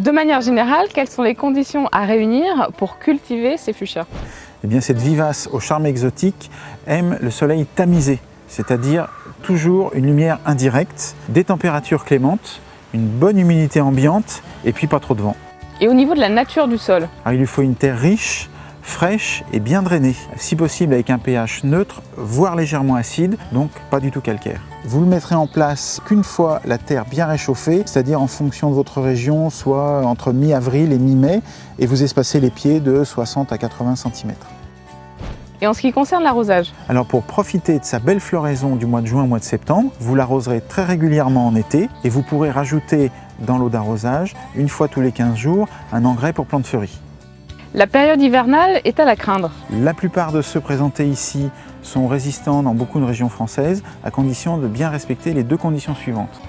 De manière générale, quelles sont les conditions à réunir pour cultiver ces fuchsias? Eh bien, cette vivace au charme exotique aime le soleil tamisé, c'est-à-dire toujours une lumière indirecte, des températures clémentes, une bonne humidité ambiante et puis pas trop de vent. Et au niveau de la nature du sol? Alors, il lui faut une terre riche, fraîche et bien drainée, si possible avec un pH neutre, voire légèrement acide, donc pas du tout calcaire. Vous le mettrez en place qu'une fois la terre bien réchauffée, c'est-à-dire en fonction de votre région, soit entre mi-avril et mi-mai, et vous espacez les pieds de 60 à 80 cm. Et en ce qui concerne l'arrosage? Alors pour profiter de sa belle floraison du mois de juin au mois de septembre, vous l'arroserez très régulièrement en été et vous pourrez rajouter dans l'eau d'arrosage, une fois tous les 15 jours, un engrais pour plantes feuilles. La période hivernale est-elle à craindre? La plupart de ceux présentés ici sont résistants dans beaucoup de régions françaises, à condition de bien respecter les deux conditions suivantes.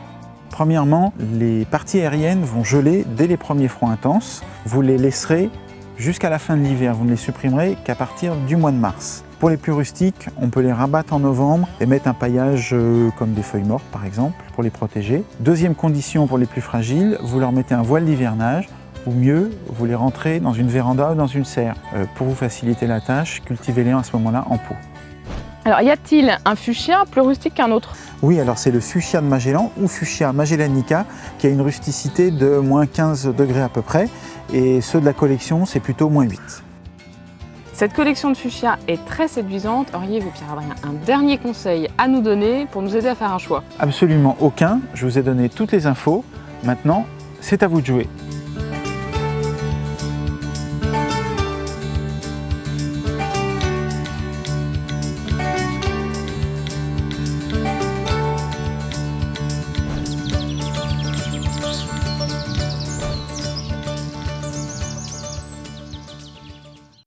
Premièrement, les parties aériennes vont geler dès les premiers froids intenses. Vous les laisserez jusqu'à la fin de l'hiver, vous ne les supprimerez qu'à partir du mois de mars. Pour les plus rustiques, on peut les rabattre en novembre et mettre un paillage comme des feuilles mortes par exemple, pour les protéger. Deuxième condition pour les plus fragiles, vous leur mettez un voile d'hivernage, ou mieux, vous les rentrez dans une véranda ou dans une serre. Pour vous faciliter la tâche, cultivez-les à ce moment-là en pot. Alors y a-t-il un fuchsia plus rustique qu'un autre? Oui, alors c'est le fuchsia de Magellan ou fuchsia magellanica qui a une rusticité de moins 15 degrés à peu près, et ceux de la collection c'est plutôt moins 8. Cette collection de fuchsia est très séduisante. Auriez-vous, Pierre-Adrien, un dernier conseil à nous donner pour nous aider à faire un choix? Absolument aucun, je vous ai donné toutes les infos, maintenant c'est à vous de jouer.